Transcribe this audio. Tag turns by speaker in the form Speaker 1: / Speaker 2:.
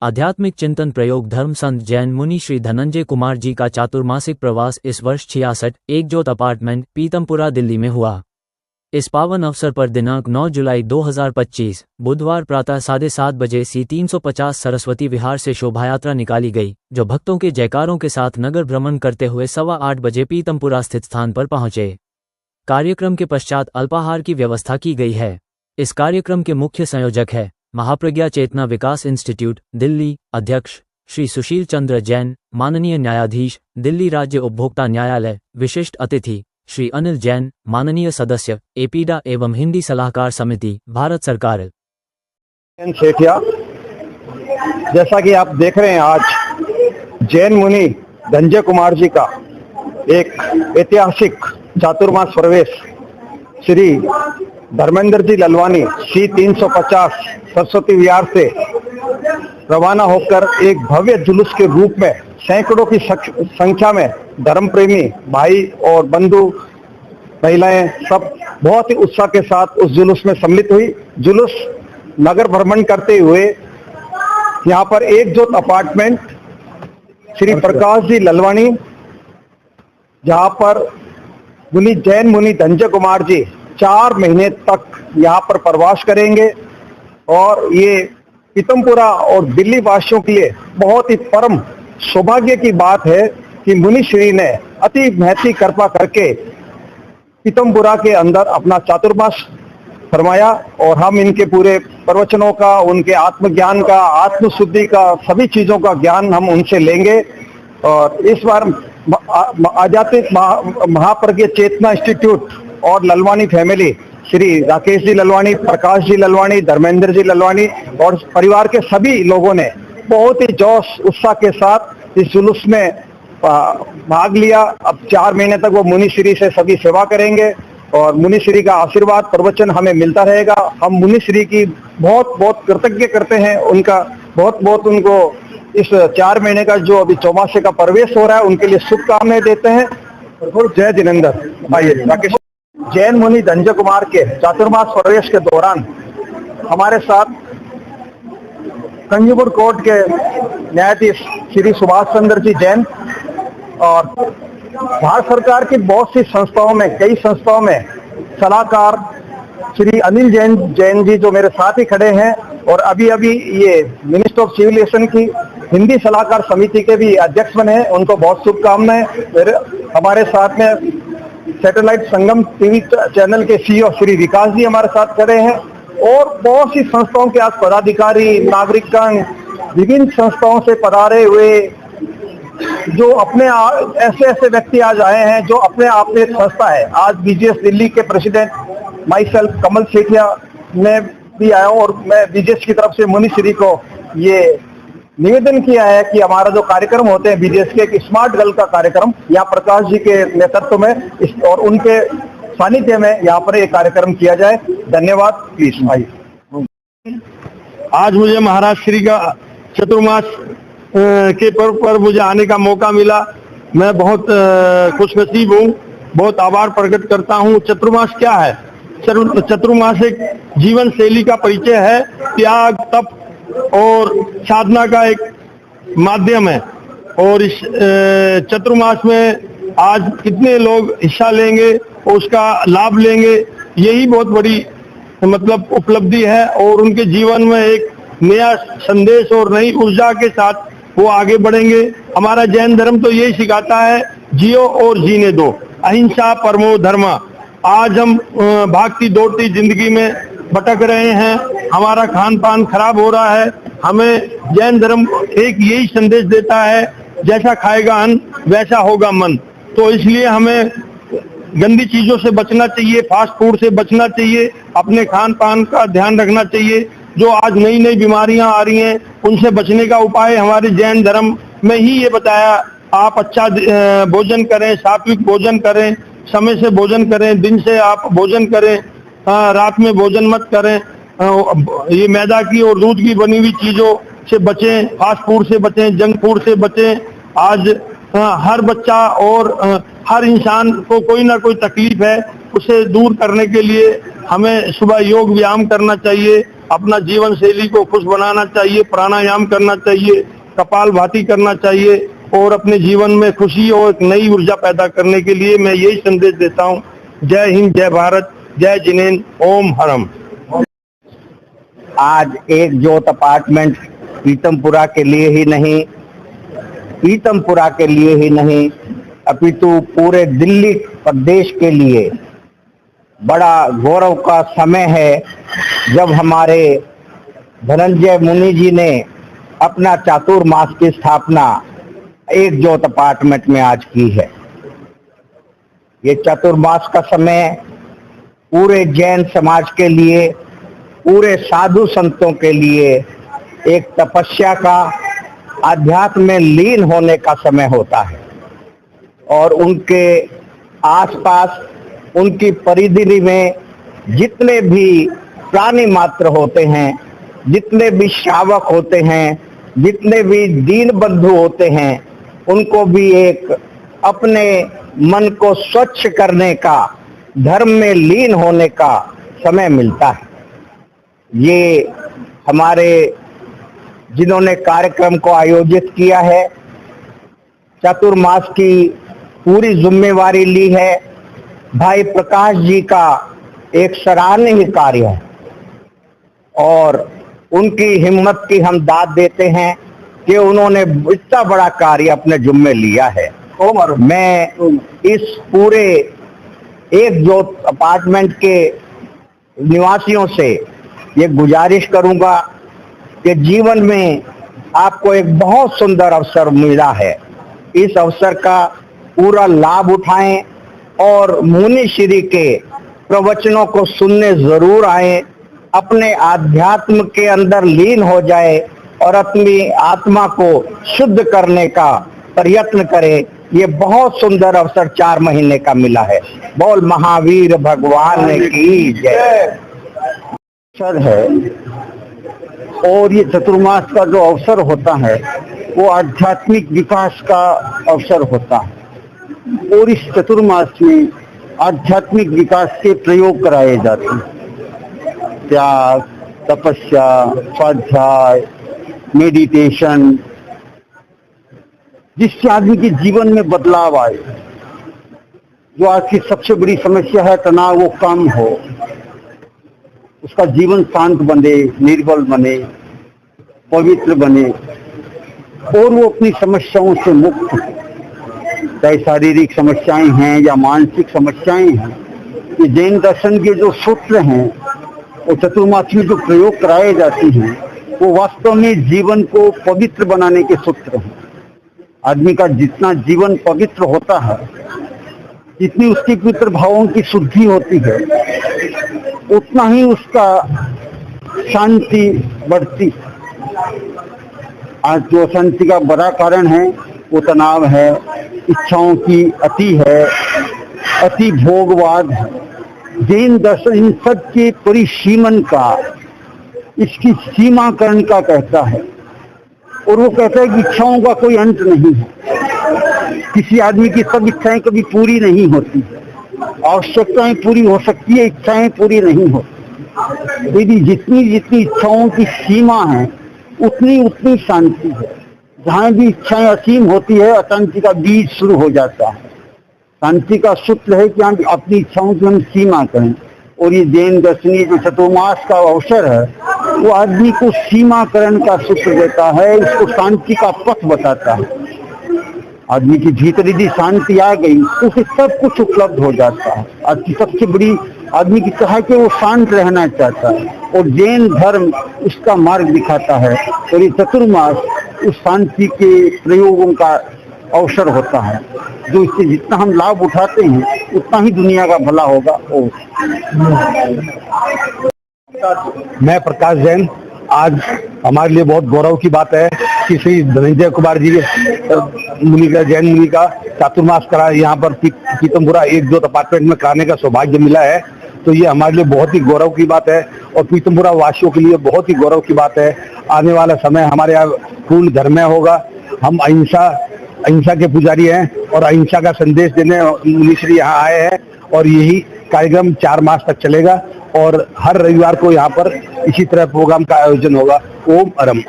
Speaker 1: आध्यात्मिक चिंतन प्रयोग धर्म संत जैन मुनि श्री धनंजय कुमार जी का चातुर्मासिक प्रवास इस वर्ष 66 एक ज्योत अपार्टमेंट पीतमपुरा दिल्ली में हुआ। इस पावन अवसर पर दिनांक 9 जुलाई 2025 बुधवार प्रातः 7:30 बजे C350 सरस्वती विहार से शोभायात्रा निकाली गई, जो भक्तों के जयकारों के साथ नगर भ्रमण करते हुए 8:15 बजे पीतमपुरा स्थित स्थान पर पहुंचे। कार्यक्रम के पश्चात अल्पाहार की व्यवस्था की गई है। इस कार्यक्रम के मुख्य संयोजक है महाप्रज्ञा चेतना विकास इंस्टीट्यूट दिल्ली, अध्यक्ष श्री सुशील चंद्र जैन, माननीय न्यायाधीश दिल्ली राज्य उपभोक्ता न्यायालय, विशिष्ट अतिथि श्री अनिल जैन, माननीय सदस्य एपीडा एवं हिंदी सलाहकार समिति, भारत सरकार।
Speaker 2: सेठिया, जैसा कि आप देख रहे हैं, आज जैन मुनि धनंजय कुमार जी का एक ऐतिहासिक चातुर्मास प्रवेश श्री धर्मेंद्र जी ललवानी C350 सरस्वती विहार से रवाना होकर एक भव्य जुलूस के रूप में सैकड़ों की संख्या में धर्म प्रेमी भाई और बंधु महिलाएं सब बहुत ही उत्साह के साथ उस जुलूस में सम्मिलित हुई। जुलूस नगर भ्रमण करते हुए यहाँ पर एक ज्योत अपार्टमेंट श्री प्रकाश जी ललवानी, जहाँ पर जैन मुनि धनंजय कुमार जी 4 महीने तक यहाँ पर प्रवास करेंगे और ये पीतमपुरा और दिल्ली वासियों के लिए बहुत ही परम सौभाग्य की बात है कि मुनि श्री ने अति महती कृपा करके पीतमपुरा के अंदर अपना चातुर्मास फरमाया और हम इनके पूरे प्रवचनों का, उनके आत्मज्ञान का, आत्मशुद्धि का, सभी चीजों का ज्ञान हम उनसे लेंगे। और इस बार आध्यात्मिक महाप्रज्ञा चेतना इंस्टीट्यूट और ललवानी फैमिली श्री राकेश जी ललवानी, प्रकाश जी ललवानी, धर्मेंद्र जी ललवानी और परिवार के सभी लोगों ने बहुत ही जोश उत्साह के साथ इस जुलूस में भाग लिया। अब 4 महीने तक वो मुनि श्री से सभी सेवा करेंगे और मुनि श्री का आशीर्वाद प्रवचन हमें मिलता रहेगा। हम मुनि श्री की बहुत बहुत कृतज्ञ करते हैं, उनका बहुत बहुत उनको इस 4 महीने का जो अभी चौमासे का प्रवेश हो रहा है उनके लिए शुभकामनाएं देते हैं। जय जिनेंद्र। आइए, राकेश। जैन मुनि धनंजय कुमार के चातुर्मास प्रवेश के दौरान हमारे साथ कंज्यूमर कोर्ट के न्यायाधीश श्री सुभाष चंद्र जी जैन और भारत सरकार की बहुत सी संस्थाओं में, कई संस्थाओं में सलाहकार श्री अनिल जैन जी जो मेरे साथ ही खड़े हैं और अभी अभी ये मिनिस्टर ऑफ सिविल की हिंदी सलाहकार समिति के भी अध्यक्ष बने हैं, उनको बहुत शुभकामनाएं। हमारे साथ में सैटेलाइट संगम टीवी चैनल के CEO श्री विकास जी हमारे साथ खड़े हैं और बहुत सी संस्थाओं के आज पदाधिकारी, नागरिकगण, विभिन्न संस्थाओं से पधारे हुए जो अपने ऐसे ऐसे व्यक्ति आज आए हैं जो अपने आप में एक संस्था है। आज BJS दिल्ली के प्रेसिडेंट माई सेल्फ कमल सेठिया ने भी आया और मैं BJS की तरफ से मुनि श्री को ये निवेदन किया है कि हमारा जो कार्यक्रम होते हैं BJS के एक स्मार्ट गर्ल का कार्यक्रम यहाँ प्रकाश जी के नेतृत्व में और उनके सानिध्य में यहाँ पर एक कार्यक्रम किया जाए। धन्यवाद। प्लीज भाई।
Speaker 3: आज मुझे महाराज श्री का चतुर्मास के पर्व पर मुझे आने का मौका मिला। मैं बहुत खुशनसीब हूँ, बहुत आभार प्रकट करता हूँ। चतुर्मास क्या है? चतुर्मास एक जीवन शैली का परिचय है, त्याग, तप और साधना का एक माध्यम है। और इस चतुर्मास में आज कितने लोग हिस्सा लेंगे और उसका लाभ लेंगे, यही बहुत बड़ी मतलब उपलब्धि है और उनके जीवन में एक नया संदेश और नई ऊर्जा के साथ वो आगे बढ़ेंगे। हमारा जैन धर्म तो यही सिखाता है, जियो और जीने दो, अहिंसा परमो धर्म। आज हम भागती दौड़ती जिंदगी में भटक रहे हैं, हमारा खान पान खराब हो रहा है। हमें जैन धर्म एक यही संदेश देता है, जैसा खाएगा अन्न वैसा होगा मन। तो इसलिए हमें गंदी चीजों से बचना चाहिए, फास्ट फूड से बचना चाहिए, अपने खान पान का ध्यान रखना चाहिए। जो आज नई नई बीमारियां आ रही हैं उनसे बचने का उपाय हमारे जैन धर्म में ही ये बताया। आप अच्छा भोजन करें, सात्विक भोजन करें, समय से भोजन करें, दिन से आप भोजन करें, रात में भोजन मत करें। ये मैदा की और दूध की बनी हुई चीजों से बचें, फास्ट फूड से बचें, जंक फूड से बचें। आज हर बच्चा और हर इंसान को कोई ना कोई तकलीफ है, उसे दूर करने के लिए हमें सुबह योग व्यायाम करना चाहिए अपना जीवन शैली को खुश बनाना चाहिए, प्राणायाम करना चाहिए, कपालभाति करना चाहिए और अपने जीवन में खुशी और एक नई ऊर्जा पैदा करने के लिए मैं यही संदेश देता हूँ। जय हिंद, जय भारत, जय जिनेन्द्र, ओम हरम।
Speaker 2: आज एक ज्योत अपार्टमेंट पीतमपुरा के लिए ही नहीं अपितु पूरे दिल्ली प्रदेश के लिए बड़ा गौरव का समय है, जब हमारे धनंजय मुनि जी ने अपना चातुर्मास की स्थापना एक ज्योत अपार्टमेंट में आज की है। ये चातुर्मास का समय पूरे जैन समाज के लिए, पूरे साधु संतों के लिए एक तपस्या का, आध्यात्म में लीन होने का समय होता है और उनके आसपास, उनकी परिधि में जितने भी प्राणी मात्र होते हैं, जितने भी श्रावक होते हैं, जितने भी दीन बंधु होते हैं, उनको भी एक अपने मन को स्वच्छ करने का, धर्म में लीन होने का समय मिलता है। ये हमारे जिन्होंने कार्यक्रम को आयोजित किया है, चातुर्मास की पूरी जिम्मेवारी ली है, भाई प्रकाश जी का एक सराहनीय कार्य है और उनकी हिम्मत की हम दाद देते हैं कि उन्होंने इतना बड़ा कार्य अपने जुम्मे लिया है। और मैं इस पूरे एक ज्योत अपार्टमेंट के निवासियों से ये गुजारिश करूंगा कि जीवन में आपको एक बहुत सुंदर अवसर मिला है, इस अवसर का पूरा लाभ उठाएं और मुनि श्री के प्रवचनों को सुनने जरूर आए, अपने आध्यात्म के अंदर लीन हो जाए और अपनी आत्मा को शुद्ध करने का प्रयत्न करें। ये बहुत सुंदर अवसर 4 महीने का मिला है। बोल महावीर भगवान की जय।
Speaker 4: अवसर है और ये चतुर्मास का जो अवसर होता है वो आध्यात्मिक विकास का अवसर होता है और इस चतुर्मास में आध्यात्मिक विकास के प्रयोग कराए जाते हैं। त्याग, तपस्या, स्वाध्याय, मेडिटेशन, जिससे आदमी के जीवन में बदलाव आए। जो आज की सबसे बड़ी समस्या है तनाव, वो कम हो, उसका जीवन शांत बने, निर्बल बने, पवित्र बने और वो अपनी समस्याओं से मुक्त हो। चाहे शारीरिक समस्याएं हैं या मानसिक समस्याएं हैं, ये जैन दर्शन के जो सूत्र हैं और चतुर्मास में जो प्रयोग कराए जाते हैं वो वास्तव में जीवन को पवित्र बनाने के सूत्र हैं। आदमी का जितना जीवन पवित्र होता है, जितनी उसकी पितृ भावों की शुद्धि होती है, उतना ही उसका शांति बढ़ती। आज जो शांति का बड़ा कारण है वो तनाव है, इच्छाओं की अति है, अति भोगवाद है। जैन दर्शन इन सब के परिसीमन का, इसकी सीमाकरण का कहता है और वो कहता है कि इच्छाओं का कोई अंत नहीं है। किसी आदमी की सब इच्छाएं कभी पूरी नहीं होती, आवश्यकताएं पूरी हो सकती है, इच्छाएं पूरी नहीं होती। यदि जितनी जितनी इच्छाओं की सीमा है उतनी उतनी शांति है। जहाँ भी इच्छाएं असीम होती है, अशांति का बीज शुरू हो जाता है। शांति का सूत्र है कि हम अपनी इच्छाओं की हम सीमा करें और ये जैन दर्शनीय जो चतुर्मास का अवसर है वो आदमी को सीमाकरण का सूत्र देता है, उसको शांति का पथ बताता है। आदमी की भीतर यदि शांति आ गई तो उसे सब कुछ उपलब्ध हो जाता है। आज की सबसे बड़ी आदमी की चाह कि वो शांत रहना चाहता है और जैन धर्म उसका मार्ग दिखाता है और ये चतुर्मास उस शांति के प्रयोगों का अवसर होता है, जो इससे जितना हम लाभ उठाते हैं उतना ही दुनिया का भला होगा।
Speaker 2: मैं प्रकाश जैन, आज हमारे लिए बहुत गौरव की बात है कि श्री धनंजय कुमार जी मुनि का, जैन मुनि का चातुर्मास करा यहाँ पर पीतमपुरा एक ज्योत अपार्टमेंट में कराने का सौभाग्य मिला है। तो ये हमारे लिए बहुत ही गौरव की बात है और पीतमपुरा वासियों के लिए बहुत ही गौरव की बात है। आने वाला समय हमारे यहाँ पूर्ण धर्ममय होगा। हम अहिंसा के पुजारी हैं और अहिंसा का संदेश देने मुनि श्री यहाँ आए हैं और यही कार्यक्रम 4 मास तक चलेगा और हर रविवार को यहाँ पर इसी तरह प्रोग्राम का आयोजन होगा। ओम अरम।